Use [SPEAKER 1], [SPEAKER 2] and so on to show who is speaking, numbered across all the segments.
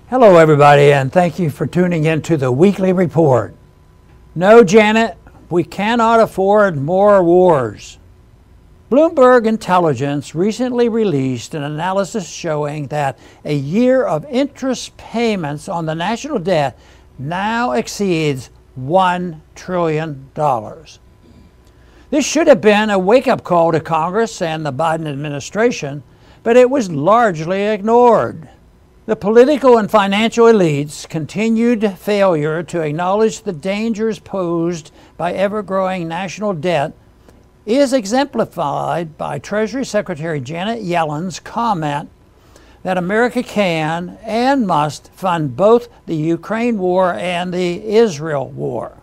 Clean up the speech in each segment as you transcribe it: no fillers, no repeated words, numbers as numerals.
[SPEAKER 1] Hello everybody, and thank you for tuning in to the weekly report. No, Janet, we cannot afford more wars. Bloomberg Intelligence recently released an analysis showing that a year of interest payments on the national debt now exceeds $1 trillion. This should have been a wake-up call to Congress and the Biden administration, but it was largely ignored. The political and financial elites' continued failure to acknowledge the dangers posed by ever-growing national debt is exemplified by Treasury Secretary Janet Yellen's comment that America can and must fund both the Ukraine war and the Israel war.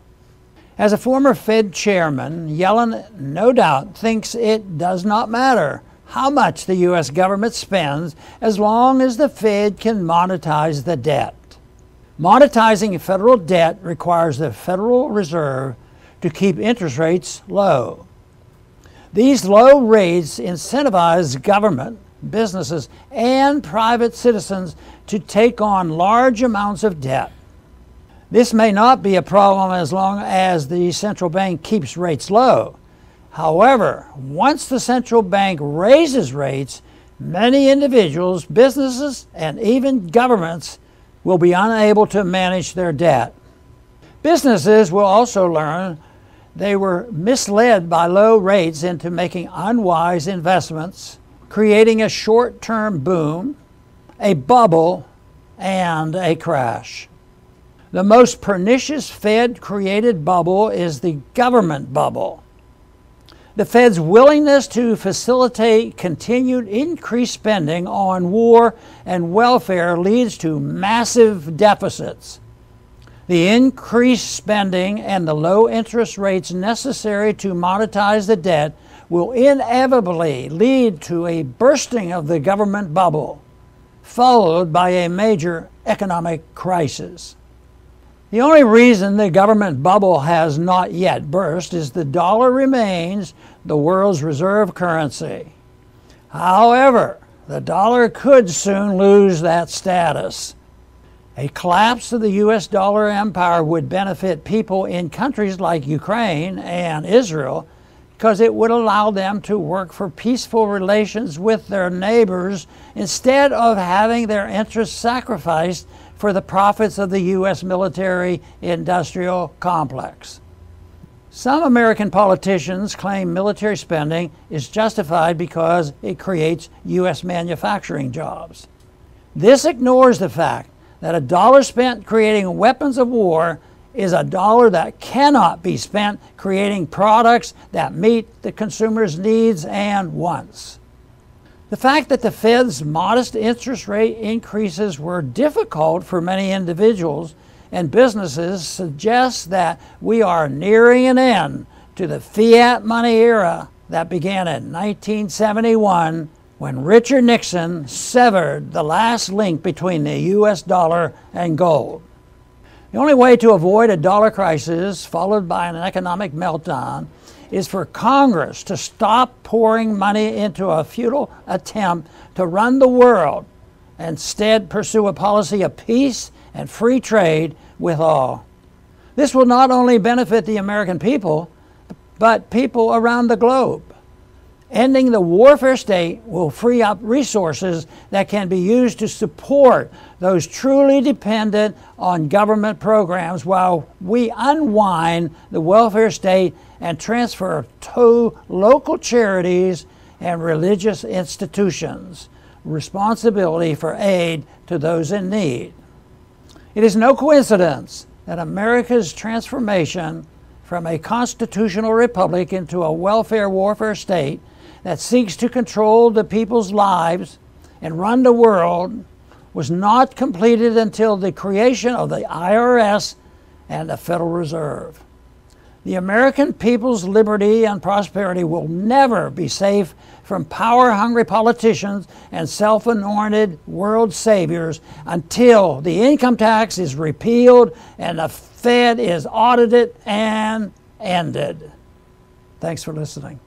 [SPEAKER 1] As a former Fed chairman, Yellen no doubt thinks it does not matter how much the U.S. government spends as long as the Fed can monetize the debt. Monetizing federal debt requires the Federal Reserve to keep interest rates low. These low rates incentivize government, businesses, and private citizens to take on large amounts of debt. This may not be a problem as long as the central bank keeps rates low. However, once the central bank raises rates, many individuals, businesses, and even governments will be unable to manage their debt. Businesses will also learn they were misled by low rates into making unwise investments, creating a short-term boom, a bubble, and a crash. The most pernicious Fed-created bubble is the government bubble. The Fed's willingness to facilitate continued increased spending on war and welfare leads to massive deficits. The increased spending and the low interest rates necessary to monetize the debt will inevitably lead to a bursting of the government bubble, followed by a major economic crisis. The only reason the government bubble has not yet burst is the dollar remains the world's reserve currency. However, the dollar could soon lose that status. A collapse of the U.S. dollar empire would benefit people in countries like Ukraine and Israel because it would allow them to work for peaceful relations with their neighbors instead of having their interests sacrificed for the profits of the U.S. military-industrial complex. Some American politicians claim military spending is justified because it creates U.S. manufacturing jobs. This ignores the fact that a dollar spent creating weapons of war is a dollar that cannot be spent creating products that meet the consumer's needs and wants. The fact that the Fed's modest interest rate increases were difficult for many individuals and businesses suggests that we are nearing an end to the fiat money era that began in 1971 when Richard Nixon severed the last link between the U.S. dollar and gold. The only way to avoid a dollar crisis followed by an economic meltdown is for Congress to stop pouring money into a futile attempt to run the world and instead pursue a policy of peace and free trade with all. This will not only benefit the American people, but people around the globe. Ending the warfare state will free up resources that can be used to support those truly dependent on government programs while we unwind the welfare state and transfer to local charities and religious institutions responsibility for aid to those in need. It is no coincidence that America's transformation from a constitutional republic into a welfare warfare state that seeks to control the people's lives and run the world was not completed until the creation of the IRS and the Federal Reserve. The American people's liberty and prosperity will never be safe from power-hungry politicians and self-anointed world saviors until the income tax is repealed and the Fed is audited and ended. Thanks for listening.